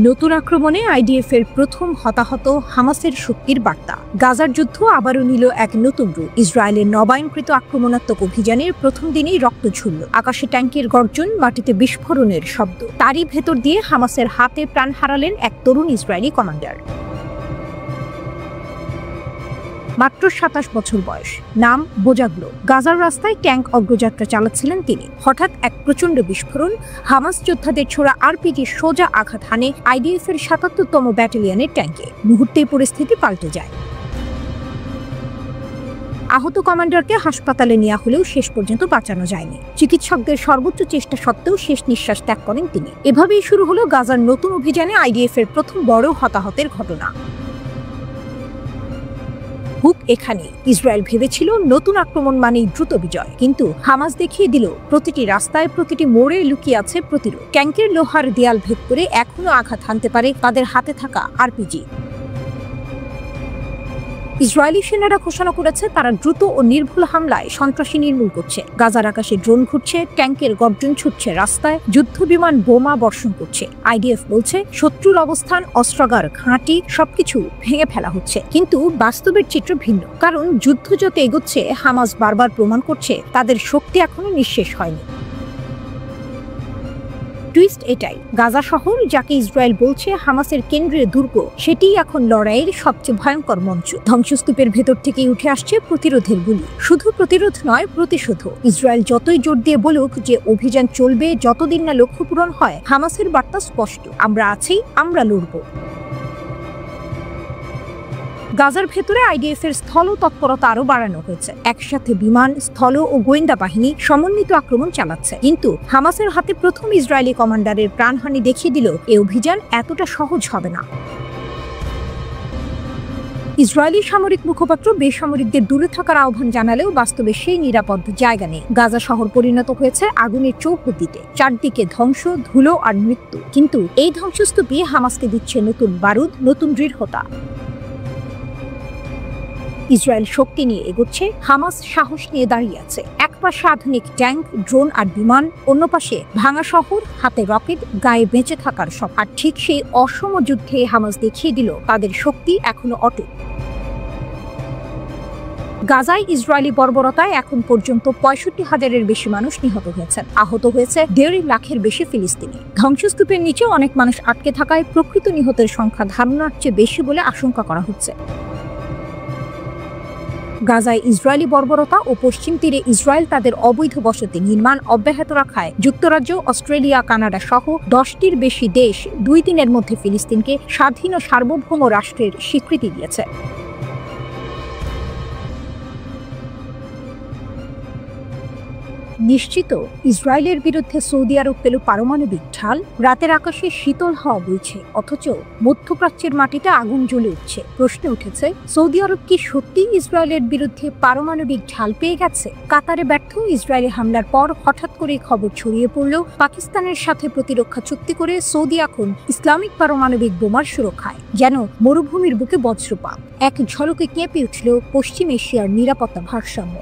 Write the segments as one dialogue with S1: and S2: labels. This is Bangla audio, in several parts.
S1: নতুন আক্রমণে আইডিএফ এর প্রথম হতাহত হামাসের শক্তির বার্তা। গাজার যুদ্ধ আবারও নিল এক নতুন রূপ। ইসরায়েলের নবায়নকৃত আক্রমণাত্মক অভিযানের প্রথম দিনেই রক্ত ঝরল। আকাশে ট্যাঙ্কের গর্জন, মাটিতে বিস্ফোরণের শব্দ। তারই ভেতর দিয়ে হামাসের হাতে প্রাণ হারালেন এক তরুণ ইসরায়েলি কমান্ডার। মাত্র ২৭ বছর বয়স, নাম বোজাগ্লো। গাজার রাস্তায় ট্যাঙ্ক অগ্রযাত্রা চালাচ্ছিলেন তিনি। হঠাৎ এক প্রচণ্ড বিস্ফোরণ, হামাস যোদ্ধাদের ছোড়া আরপিজি সোজা আঘাত হানে আইডিএফ এর ৭৭তম ব্যাটালিয়নের ট্যাঙ্কে। মুহূর্তেই পরিস্থিতি পাল্টে যায়। আহত কমান্ডারকে হাসপাতালে নেওয়া হলেও শেষ পর্যন্ত বাঁচানো যায়নি। চিকিৎসকদের সর্বোচ্চ চেষ্টা সত্ত্বেও শেষ নিঃশ্বাস ত্যাগ করেন তিনি। এভাবেই শুরু হলো গাজার নতুন অভিযানে আইডিএফ এর প্রথম বড় হতাহতের ঘটনা। হুক এখানে। ইসরায়েল ভেবেছিল নতুন আক্রমণ মানেই দ্রুত বিজয়, কিন্তু হামাস দেখিয়ে দিল প্রতিটি রাস্তায়, প্রতিটি মোড়ে লুকিয়ে আছে প্রতিরোধ। ট্যাঙ্কের লোহার দেয়াল ভেদ করে এখনো আঘাত হানতে পারে তাদের হাতে থাকা আরপিজি। ইসরায়েলি সেনারা ঘোষণা করেছে তারা দ্রুত ও নির্ভুল হামলায় সন্ত্রাসী নির্মূল করছে। গাজার আকাশে ড্রোন ঘুরছে, ট্যাঙ্কের গর্জন ছুটছে রাস্তায়, যুদ্ধ বিমান বোমা বর্ষণ করছে। আইডিএফ বলছে শত্রুর অবস্থান, অস্ত্রাগার, ঘাঁটি সবকিছু ভেঙে ফেলা হচ্ছে। কিন্তু বাস্তবের চিত্র ভিন্ন, কারণ যুদ্ধ যত এগোচ্ছে হামাস বারবার প্রমাণ করছে তাদের শক্তি এখনো নিঃশেষ হয়নি। টুইস্ট এটাই, গাজা শহর, যাকে ইসরায়েল বলছে হামাসের কেন্দ্রীয় দুর্গ, সেটিই এখন লড়াইয়ের সবচেয়ে ভয়ঙ্কর মঞ্চ। ধ্বংসস্তূপের ভেতর থেকেই উঠে আসছে প্রতিরোধের গুলি। শুধু প্রতিরোধ নয়, প্রতিশোধও। ইসরায়েল যতই জোর দিয়ে বলুক যে অভিযান চলবে যতদিন না লক্ষ্য পূরণ হয়, হামাসের বার্তা স্পষ্ট, আমরা আছি, আমরা লড়ব। গাজার ভেতরে আইডিএফ এর স্থল তৎপরতা আরো বাড়ানো হয়েছে। একসাথে বিমান, স্থল ও গোয়েন্দা বাহিনী সমন্বিত আক্রমণ চালাচ্ছে। কিন্তু হামাসের হাতে প্রথম ইসরায়েলি কমান্ডারের প্রাণহানি দেখিয়ে দিল এই অভিযান এতটা সহজ হবে না। ইসরায়েলি সামরিক মুখপাত্র বেসামরিকদের দূরে থাকার আহ্বান জানালেও বাস্তবে সেই নিরাপদ জায়গা নেই। গাজা শহর পরিণত হয়েছে আগুনের চৌহদ্দিতে, চারদিকে ধ্বংস, ধুলো আর মৃত্যু। কিন্তু এই ধ্বংসস্তূপই হামাসকে দিচ্ছে নতুন বারুদ, নতুন দৃঢ়তা। ইসরায়েল শক্তি নিয়ে এগোচ্ছে, হামাস সাহস নিয়ে দাঁড়িয়ে আছে। এক পাশে আধুনিক ট্যাঙ্ক, ড্রোন আর বিমান, অন্য পাশে ভাঙা শহর, হাতে রকেট, গায়ে বেঁচে থাকার সব। আর ঠিক সেই অসম যুদ্ধে হামাস দেখিয়ে দিল তাদের শক্তি এখনো অটুট। গাজায় ইসরায়েলি বর্বরতায় এখন পর্যন্ত ৬৫,০০০-এর বেশি মানুষ নিহত হয়েছেন। আহত হয়েছে ১.৫ লাখের বেশি ফিলিস্তিনি। ধ্বংসস্তূপের নিচে অনেক মানুষ আটকে থাকায় প্রকৃত নিহতের সংখ্যা ধারণার চেয়ে বেশি বলে আশঙ্কা করা হচ্ছে। গাজায় ইসরায়েলি বর্বরতা ও পশ্চিম তীরে ইসরায়েল তাদের অবৈধ বসতি নির্মাণ অব্যাহত রাখায় যুক্তরাজ্য, অস্ট্রেলিয়া, কানাডা সহ ১০টির বেশি দেশ ২ দিনের মধ্যে ফিলিস্তিনকে স্বাধীন ও সার্বভৌম রাষ্ট্রের স্বীকৃতি দিয়েছে। নিশ্চিত ইসরায়েলের বিরুদ্ধে সৌদি আরব পেল পারমাণবিক ঢাল। রাতের আকাশে শীতল হাওয়া বইছে, অথচ মধ্যপ্রাচ্যের মাটিতে আগুন জ্বলে উঠছে। প্রশ্ন উঠেছে, সৌদি আরব কি সত্যি ইসরায়েলের বিরুদ্ধে পারমাণবিক ঢাল পেয়ে গেছে? কাতারে ব্যর্থ ইসরায়েলি হামলার পর হঠাৎ করে খবর ছড়িয়ে পড়ল পাকিস্তানের সাথে প্রতিরক্ষা চুক্তি করে সৌদি এখন ইসলামিক পারমাণবিক বোমার সুরক্ষায়। যেন মরুভূমির বুকে বজ্রপাত, এক ঝলকে কেঁপে উঠল পশ্চিম এশিয়ার নিরাপত্তা ভারসাম্য।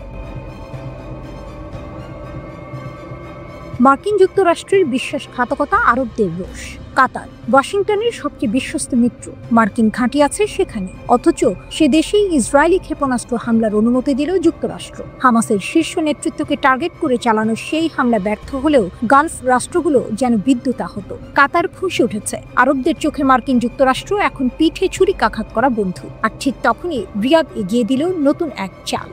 S1: মার্কিন যুক্তরাষ্ট্রের বিশ্বাসঘাতকতা, আরবদের রোষ। কাতার ওয়াশিংটনের সবচেয়ে বিশ্বস্ত মিত্র, মার্কিন ঘাঁটি আছে সেখানে, অথচ সে দেশেই ইসরায়েলি ক্ষেপণাস্ত্র হামলার অনুমতি দিল যুক্তরাষ্ট্র। হামাসের শীর্ষ নেতৃত্বকে টার্গেট করে চালানো সেই হামলা ব্যর্থ হলেও গালফ রাষ্ট্রগুলো যেন বিদ্যুৎ আহত। কাতার ফুঁসে উঠেছে। আরবদের চোখে মার্কিন যুক্তরাষ্ট্র এখন পিঠে ছুরিকাঘাত করা বন্ধু। আর ঠিক তখনই রিয়াদ এগিয়ে দিল নতুন এক চাল।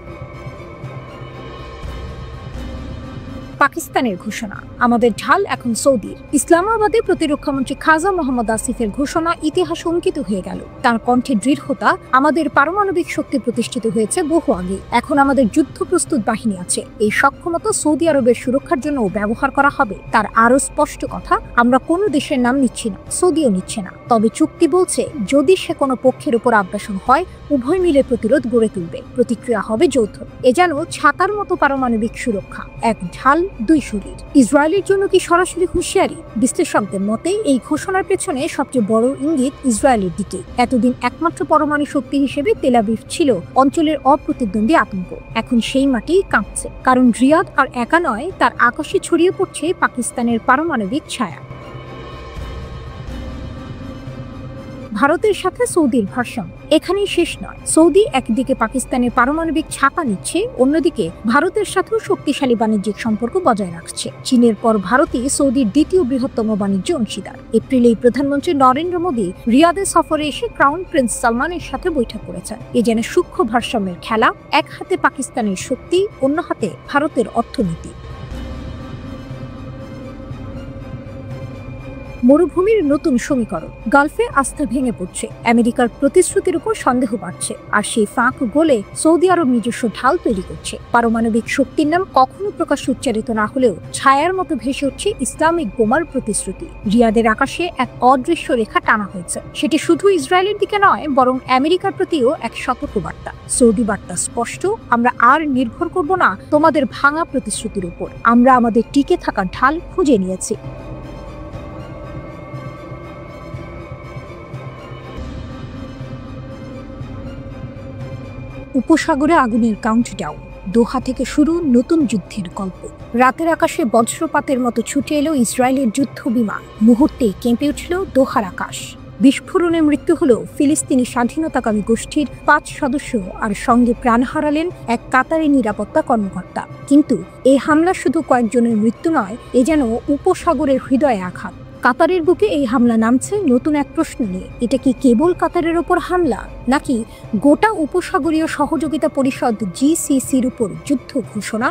S1: পাকিস্তানের ঘোষণা, আমাদের ঢাল এখন সৌদির। ইসলামাবাদে প্রতিরক্ষামন্ত্রী খাজা মোহাম্মদ আসিফের ঘোষণা ইতিহাস অঙ্কিত হয়ে গেল। তার কণ্ঠে দৃঢ়তা, আমাদের পারমাণবিক শক্তি প্রতিষ্ঠিত হয়েছে বহু আগে। এখন আমাদের যুদ্ধ প্রস্তুত বাহিনী আছে। এই সক্ষমতা সৌদি আরবের সুরক্ষার জন্য ব্যবহার করা হবে। তার আরো স্পষ্ট কথা, আমরা কোনো দেশের নাম নিচ্ছি না, সৌদিও নিচ্ছে না। তবে চুক্তি বলছে যদি সে কোনো পক্ষের উপর আগ্রাসন হয়, উভয় মিলে প্রতিরোধ গড়ে তুলবে। প্রতিক্রিয়া হবে যৌথ। এ যেন ছাতার মতো পারমাণবিক সুরক্ষা, এক ঢাল, দুই শরীর। ইসরায়েলের জন্য কি সরাসরি হুঁশিয়ারি? বিশ্লেষকদের মতে এই ঘোষণার পেছনে সবচেয়ে বড় ইঙ্গিত ইসরায়েলের দিকে। এতদিন একমাত্র পরমাণু শক্তি হিসেবে তেল আবিব ছিল অঞ্চলের অপ্রতিদ্বন্দ্বী আতঙ্ক। এখন সেই মাটি কাঁপছে, কারণ রিয়াদ আর একা নয়, তার আকাশে ছড়িয়ে পড়ছে পাকিস্তানের পারমাণবিক ছায়া। ভারতের সাথে সৌদির ভারসাম্য এখানেই শেষ নয়। সৌদি একদিকে পাকিস্তানের পারমাণবিক ছাপা নিচ্ছে, অন্যদিকে ভারতের সাথেও শক্তিশালী বাণিজ্যিক সম্পর্ক বজায় রাখছে। চীনের পর ভারতই সৌদির দ্বিতীয় বৃহত্তম বাণিজ্য অংশীদার। এপ্রিলেই প্রধানমন্ত্রী নরেন্দ্র মোদী রিয়াদে সফরে এসে ক্রাউন প্রিন্স সালমানের সাথে বৈঠক করেছেন। এ যেন সূক্ষ্ম ভারসাম্যের খেলা, এক হাতে পাকিস্তানের শক্তি, অন্য হাতে ভারতের অর্থনীতি। মরুভূমির নতুন সমীকরণ, গালফে আস্থা ভেঙে পড়ছে, আমেরিকার প্রতিশ্রুতির উপর সন্দেহ বাড়ছে, আর সেই ফাঁক গলে সৌদি আরব নিজস্ব ঢাল তৈরি করছে। পারমাণবিক শক্তির নাম কখনো প্রকাশ্যে উচ্চারিত না হলেও ছায়ার মতো ভেসে উঠছে ইসলামিক বোমার প্রতিশ্রুতি। রিয়াদের আকাশে এক অদৃশ্য রেখা টানা হয়েছে। সেটি শুধু ইসরায়েলের দিকে নয়, বরং আমেরিকার প্রতিও এক সতর্কবার্তা। সৌদি বার্তা স্পষ্ট, আমরা আর নির্ভর করব না তোমাদের ভাঙা প্রতিশ্রুতির উপর, আমরা আমাদের টিকে থাকার ঢাল খুঁজে নিয়েছি। উপসাগরে আগুনের কাউন্টডাউন, দোহা থেকে শুরু নতুন যুদ্ধের গল্প। রাতের আকাশে বজ্রপাতের মতো ছুটে এলো ইসরায়েলের যুদ্ধ বিমান, মুহূর্তেই কেঁপে উঠল দোহার আকাশ। বিস্ফোরণে মৃত্যু হল ফিলিস্তিনি স্বাধীনতাকামী গোষ্ঠীর 5 সদস্য, আর সঙ্গে প্রাণ হারালেন এক কাতারি নিরাপত্তা কর্মকর্তা। কিন্তু এই হামলা শুধু কয়েকজনের মৃত্যু নয়, এ যেন উপসাগরের হৃদয়ে আঘাত। কাতারের বুকে এই হামলা নামছে নতুন এক প্রশ্ন নিয়ে। এটা কি কেবল কাতারের ওপর হামলা, নাকি গোটা উপসাগরীয় সহযোগিতা পরিষদ GCCর উপর যুদ্ধ ঘোষণা?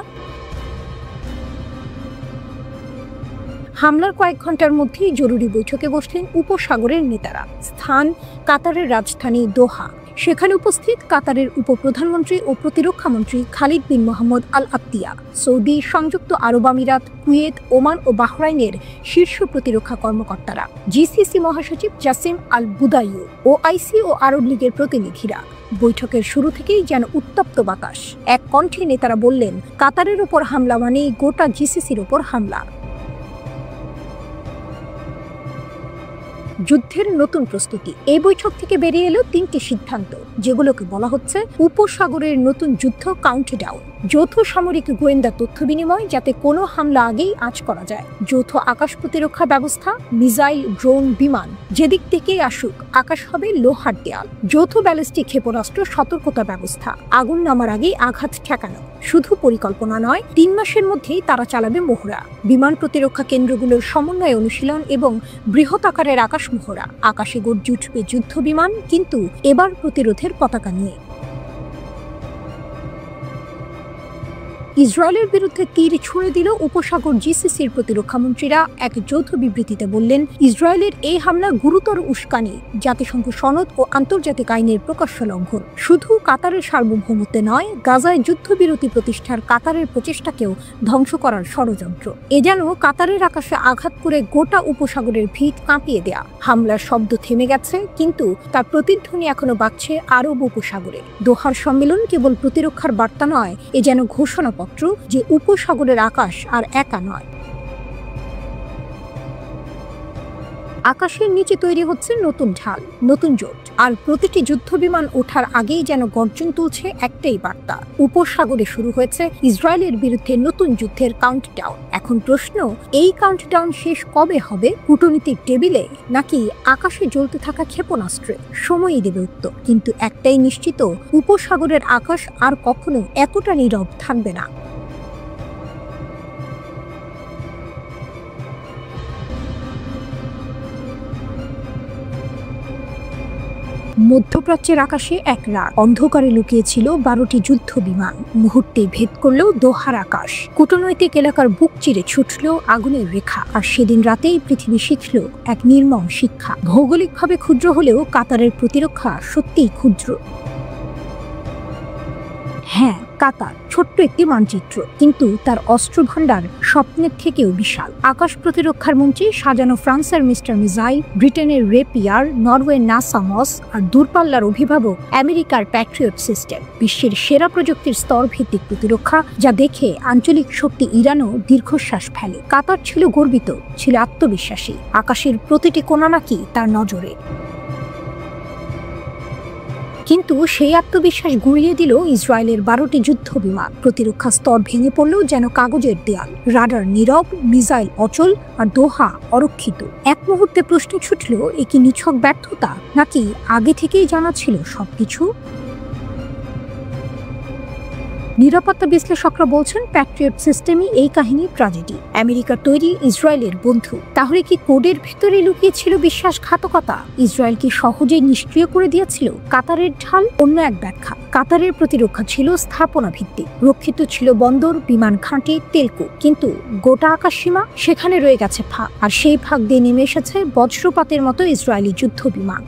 S1: হামলার কয়েক ঘন্টার মধ্যেই জরুরি বৈঠকে বসলেন উপসাগরের নেতারা। স্থান কাতারের রাজধানী দোহা। সেখানে উপস্থিত কাতারের উপপ্রধানমন্ত্রী ও প্রতিরক্ষা মন্ত্রী খালিদ বিন মোহাম্মদ আল আবতিয়া, সৌদি, সংযুক্ত আরব আমিরাত, কুয়েত, ওমান ও বাহরাইনের শীর্ষ প্রতিরক্ষা কর্মকর্তারা, GCC মহাসচিব জাসিম আল বুদাইউ, OIC ও আরব লীগের প্রতিনিধিরা। বৈঠকের শুরু থেকেই যেন উত্তপ্ত বাতাস। এক কণ্ঠে নেতারা বললেন, কাতারের ওপর হামলা মানেই গোটা GCCর ওপর হামলা। যুদ্ধের নতুন প্রস্তুতি। এই বৈঠক থেকে বেরিয়ে এলো 3টি সিদ্ধান্ত, যেগুলোকে বলা হচ্ছে উপসাগরের নতুন যুদ্ধ কাউন্টডাউন। যৌথ সামরিক গোয়েন্দা তথ্য বিনিময়, যাতে কোনো হামলা আগেই আঁচ করা যায়। যৌথ আকাশ প্রতিরক্ষা ব্যবস্থা, মিসাইল, ড্রোন, বিমান যেদিক থেকেই আসুক, আকাশ হবে লোহার দেয়াল। যৌথ ব্যালিস্টিক ক্ষেপণাস্ত্র সতর্কতা ব্যবস্থা, আগুন নামার আগেই আঘাত ঠেকানো। শুধু পরিকল্পনা নয়, 3 মাসের মধ্যেই তারা চালাবে মহড়া। বিমান প্রতিরক্ষা কেন্দ্রগুলোর সমন্বয় অনুশীলন এবং বৃহৎ আকারের আকাশ মহড়া। আকাশে গর্জে উঠবে যুদ্ধ বিমান, কিন্তু এবার প্রতিরোধের পতাকা নিয়ে। ইসরায়েলের বিরুদ্ধে তীর ছুঁড়ে দিল উপসাগর GCCর প্রতিরক্ষা মন্ত্রীরা। এক যৌথ বিবৃতিতে বললেন, ইসরায়েলের এই হামলা গুরুতর উস্কানি, জাতিসংঘ সনদ ও আন্তর্জাতিক আইনের প্রকাশ্য লঙ্ঘন। শুধু কাতারের সার্বভৌমত্বে নয়, গাজায় যুদ্ধবিরতি প্রতিষ্ঠার কাতারের প্রচেষ্টাকেও ধ্বংস করার ষড়যন্ত্র। এ যেন কাতারের আকাশে আঘাত করে গোটা উপসাগরের ভিত কাঁপিয়ে দেয়া। হামলার শব্দ থেমে গেছে, কিন্তু তার প্রতিধ্বনি এখনো বাজছে আরব উপসাগরে। দোহার সম্মেলন কেবল প্রতিরক্ষার বার্তা নয়, এ যেন ঘোষণাপত্র যে উপসাগরের আকাশ আর একা নয়। আকাশের নিচে তৈরি হচ্ছে নতুন ঢাল, নতুন জোট, আর প্রতিটি যুদ্ধ বিমান ওঠার আগেই যেন গর্জন তুলছে একটাই বার্তা, উপসাগরে শুরু হয়েছে ইসরায়েলের বিরুদ্ধে নতুন যুদ্ধের কাউন্টডাউন। এখন প্রশ্ন, এই কাউন্টডাউন শেষ কবে হবে? কূটনীতিক টেবিলে, নাকি আকাশে জ্বলতে থাকা ক্ষেপণাস্ত্রে? সময়ই দেবে উত্তর। কিন্তু একটাই নিশ্চিত, উপসাগরের আকাশ আর কখনো এতটা নীরব থাকবে না। মধ্যপ্রাচ্যের আকাশে এক রাত, অন্ধকারে লুকিয়েছিল 12টি যুদ্ধ বিমান। মুহূর্তে ভেদ করল দোহার আকাশ। কূটনৈতিক এলাকার বুক চিরে ছুটল আগুনের রেখা। আর সেদিন রাতেই পৃথিবী শিখল এক নির্মম শিক্ষা। ভৌগোলিকভাবে ক্ষুদ্র হলেও কাতারের প্রতিরক্ষা সত্যিই ক্ষুদ্র। হ্যাঁ, কাতার ছোট্ট একটি মানচিত্র, কিন্তু তার অস্ত্র ভান্ডার স্বপ্নের থেকেও বিশাল। আকাশ প্রতিরক্ষার মন্ত্রী সাজানো ফ্রান্সের মিস্টার মিসাইল, ব্রিটেনের রেপিয়ার, নরওয়ের নাসামস, আর দূরপাল্লার অভিভাবক আমেরিকার প্যাট্রিয়ট সিস্টেম। বিশ্বের সেরা প্রযুক্তির স্তর ভিত্তিক প্রতিরক্ষা, যা দেখে আঞ্চলিক শক্তি ইরানও দীর্ঘশ্বাস ফেলে। কাতার ছিল গর্বিত, ছিল আত্মবিশ্বাসী। আকাশের প্রতিটি কোণা নাকি তার নজরে। কিন্তু সেই আত্মবিশ্বাস গুঁড়িয়ে দিল ইসরায়েলের 12টি যুদ্ধ বিমান। প্রতিরক্ষা স্তর ভেঙে পড়লেও যেন কাগজের দেয়াল, রাডার নীরব, মিসাইল অচল, আর দোহা অরক্ষিত। এক মুহূর্তে প্রশ্ন ছুটল, এ কি নিছক ব্যর্থতা, নাকি আগে থেকেই জানা ছিল সবকিছু? নিরাপত্তা বিশ্লেষকরা বলছেন প্যাট্রিয়ট সিস্টেমই এই কাহিনীর ট্র্যাজেডি। আমেরিকার তৈরি ইসরায়েলের বন্ধু। তাহলে কি কোডের ভিতরে লুকিয়ে ছিল বিশ্বাসঘাতকতা? ইসরায়েল কি সহজেই নিষ্ক্রিয় করে দিয়েছিল কাতারের ঢাল? অন্য এক ব্যাখ্যা, কাতারের প্রতিরক্ষা ছিল স্থাপনা ভিত্তিক, রক্ষিত ছিল বন্দর, বিমান ঘাঁটি, তেলকূপ, কিন্তু গোটা আকাশসীমা সেখানে রয়ে গেছে ফাঁক, আর সেই ফাঁক দিয়ে নেমে এসেছে বজ্রপাতের মতো ইসরায়েলি যুদ্ধ বিমান।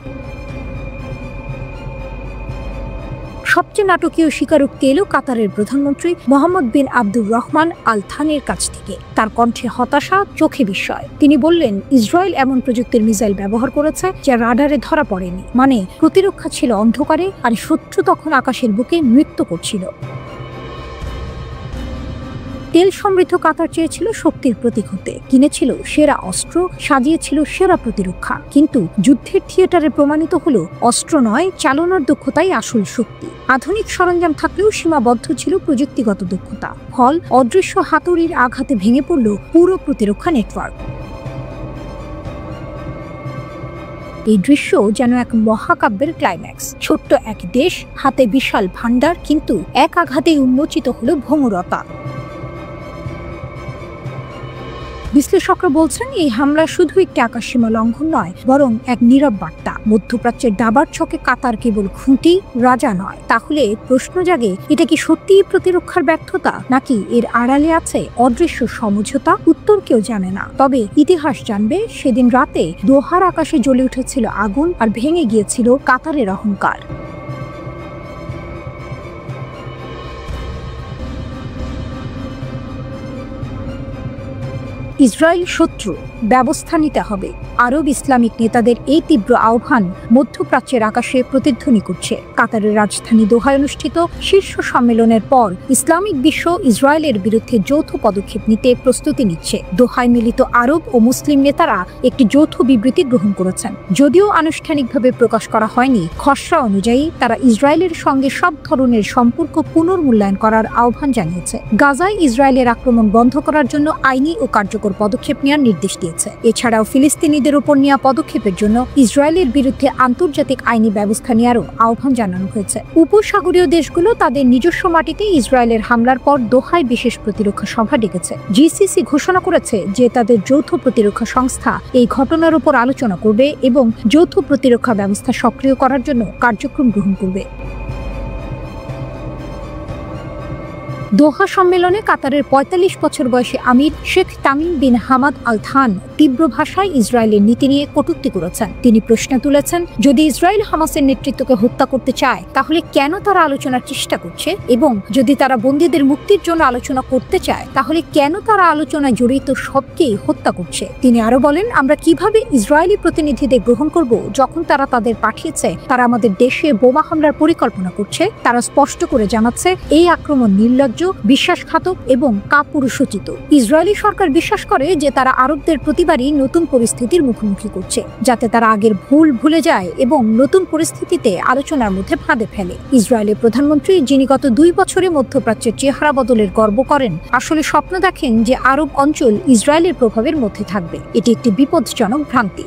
S1: সবচেয়ে নাটকীয় স্বীকারোক্তি এলো কাতারের প্রধানমন্ত্রী মোহাম্মদ বিন আব্দুর রহমান আল থানির কাছ থেকে। তার কণ্ঠে হতাশা, চোখে বিস্ময়। তিনি বললেন, ইসরায়েল এমন প্রযুক্তির মিসাইল ব্যবহার করেছে যা রাডারে ধরা পড়েনি। মানে প্রতিরক্ষা ছিল অন্ধকারে, আর শত্রু তখন আকাশের বুকে নৃত্য করছিল। তেল সমৃদ্ধ কাতার চেয়েছিল শক্তির প্রতীক হতে, কিনেছিল সেরা অস্ত্র, সাজিয়েছিল সেরা প্রতিরক্ষা। কিন্তু যুদ্ধের থিয়েটারে প্রমাণিত হলো অস্ত্র নয়, চালনার দক্ষতাই আসল শক্তি। আধুনিক সরঞ্জাম থাকলেও সীমাবদ্ধ ছিল প্রযুক্তিগত দক্ষতা। ফল, অদৃশ্য হাতুড়ির আঘাতে ভেঙে পড়ল পুরো প্রতিরক্ষা নেটওয়ার্ক। এই দৃশ্য যেন এক মহাকাব্যের ক্লাইম্যাক্স। ছোট্ট এক দেশ, হাতে বিশাল ভান্ডার, কিন্তু এক আঘাতেই উন্মোচিত হলো ভঙ্গুরতা। বিশ্লেষকরা বলছেন, এই হামলা শুধু একটি আকাশসীমা লঙ্ঘন নয়, বরং এক নীরব বার্তা। মধ্যপ্রাচ্যের দাবার ছকে কাতার কেবল খুঁটি, রাজা নয়। তাহলে প্রশ্ন জাগে, এটা কি সত্যিই প্রতিরক্ষার ব্যর্থতা, নাকি এর আড়ালে আছে অদৃশ্য সমঝোতা? উত্তর কেউ জানে না, তবে ইতিহাস জানবে সেদিন রাতে দোহার আকাশে জ্বলে উঠেছিল আগুন, আর ভেঙে গিয়েছিল কাতারের অহংকার। ইসরায়েল শত্রু, ব্যবস্থা নিতে হবে। আরব ইসলামিক নেতাদের এই তীব্র আহ্বান মধ্যপ্রাচ্যের আকাশে প্রতিধ্বনি করছে। কাতারের রাজধানী দোহায় অনুষ্ঠিত শীর্ষ সম্মেলনের পর ইসলামিক বিশ্ব ইসরায়েলের বিরুদ্ধে যৌথ পদক্ষেপ নিতে প্রস্তুতি নিচ্ছে। দোহায় মিলিত আরব ও মুসলিম নেতারা একটি যৌথ বিবৃতি গ্রহণ করেছেন। যদিও আনুষ্ঠানিকভাবে প্রকাশ করা হয়নি, খসড়া অনুযায়ী তারা ইসরায়েলের সঙ্গে সব ধরনের সম্পর্ক পুনর্মূল্যায়ন করার আহ্বান জানিয়েছে। গাজায় ইসরায়েলের আক্রমণ বন্ধ করার জন্য আইনি ও কার্যকর পদক্ষেপ নেওয়ার নির্দেশ দিয়েছে। এছাড়াও ফিলিস্তিনিদের উপর নেওয়া পদক্ষেপের জন্য ইসরায়েলের বিরুদ্ধে আন্তর্জাতিক আইনি ব্যবস্থা নেওয়ারও আহ্বান জানানো হয়েছে। উপসাগরীয় দেশগুলো তাদের নিজস্ব মাটিতে ইসরায়েলের হামলার পর দোহায় বিশেষ প্রতিরক্ষা সভা ডেকেছে। জিসিসি ঘোষণা করেছে যে তাদের যৌথ প্রতিরক্ষা সংস্থা এই ঘটনার উপর আলোচনা করবে এবং যৌথ প্রতিরক্ষা ব্যবস্থা সক্রিয় করার জন্য কার্যক্রম গ্রহণ করবে। দোহা সম্মেলনে কাতারের ৪৫ বছর বয়সী Amir Sheikh Tamim bin Hamad Al Thani তীব্র ভাষায় ইসরায়েলের নীতি নিয়ে কটূক্তি করেছেন। তিনি প্রশ্ন তুলেছেন, যদি ইসরায়েল হামাসের নেতৃত্বকে হত্যা করতে চায়, তাহলে কেন তারা আলোচনার চেষ্টা করছে? এবং যদি তারা বন্দীদের মুক্তির জন্য আলোচনা করতে চায়, তাহলে কেন তারা আলোচনায় জড়িত সবকেই হত্যা করছে? তিনি আরো বলেন, আমরা কিভাবে ইসরায়েলি প্রতিনিধিদের গ্রহণ করব যখন তারা তাদের পাঠিয়েছে তারা আমাদের দেশে বোমা হামলার পরিকল্পনা করছে? তারা স্পষ্ট করে জানাচ্ছে, এই আক্রমণ নির্লজ্জ, বিশ্বাসঘাতক এবং কাপুরুষোচিত। ইসরায়েলি সরকার বিশ্বাস করে যে তারা আরবদের প্রতিবারই নতুন পরিস্থিতির মুখোমুখি করছে, যাতে তারা আগের ভুল ভুলে যায় এবং নতুন পরিস্থিতিতে আলোচনার মধ্যে ফাঁদে ফেলে। ইসরায়েলের প্রধানমন্ত্রী, যিনি গত ২ বছরে মধ্যপ্রাচ্যের চেহারা বদলের গর্ব করেন, আসলে স্বপ্ন দেখেন যে আরব অঞ্চল ইসরায়েলের প্রভাবের মধ্যে থাকবে। এটি একটি বিপজ্জনক ভ্রান্তি।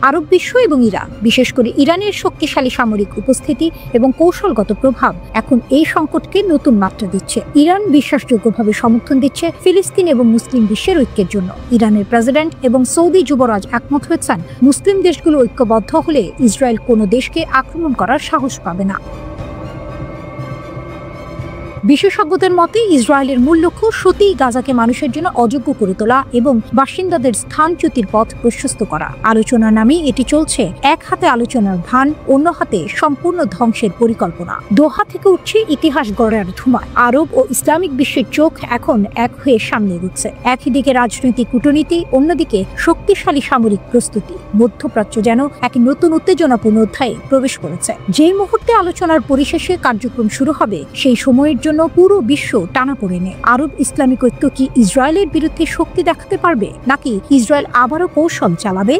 S1: আরব বিশ্ব এবং ইরান, বিশেষ করে ইরানের শক্তিশালী সামরিক উপস্থিতি এবং কৌশলগত প্রভাব এখন এই সংকটকে নতুন মাত্রা দিচ্ছে। ইরান বিশ্বাসযোগ্যভাবে সমর্থন দিচ্ছে ফিলিস্তিন এবং মুসলিম বিশ্বের ঐক্যের জন্য। ইরানের প্রেসিডেন্ট এবং সৌদি যুবরাজ একমত হয়েছেন, মুসলিম দেশগুলো ঐক্যবদ্ধ হলে ইসরায়েল কোনো দেশকে আক্রমণ করার সাহস পাবে না। বিশেষজ্ঞদের মতে ইসরায়েলের মূল লক্ষ্য সত্যিই গাজাকে মানুষের জন্য অযোগ্য করে তোলা এবং বাসিন্দাদের স্থানচ্যুতির পথ প্রশস্ত করা। আলোচনার নামে এটি চলছে এক হাতে আলোচনার ভান, অন্য হাতে সম্পূর্ণ ধ্বংসের পরিকল্পনা। দোহা থেকে উঠছে ইতিহাস গড়ার ধুমায়। আরব ও ইসলামিক বিশ্বের চোখ এখন এক হয়ে সামনে এগোচ্ছে। একই দিকে রাজনৈতিক কূটনীতি, অন্যদিকে শক্তিশালী সামরিক প্রস্তুতি। মধ্যপ্রাচ্য যেন এক নতুন উত্তেজনাপূর্ণ অধ্যায়ে প্রবেশ করেছে। যেই মুহূর্তে আলোচনার পরিশেষে কার্যক্রম শুরু হবে, সেই সময়ের জন্য পুরো বিশ্ব টানাপোড়েনে। আরব ইসলামিক ঐক্য কি ইসরায়েলের বিরুদ্ধে শক্তি দেখাতে পারবে, নাকি ইসরায়েল আবারও কৌশল চালাবে?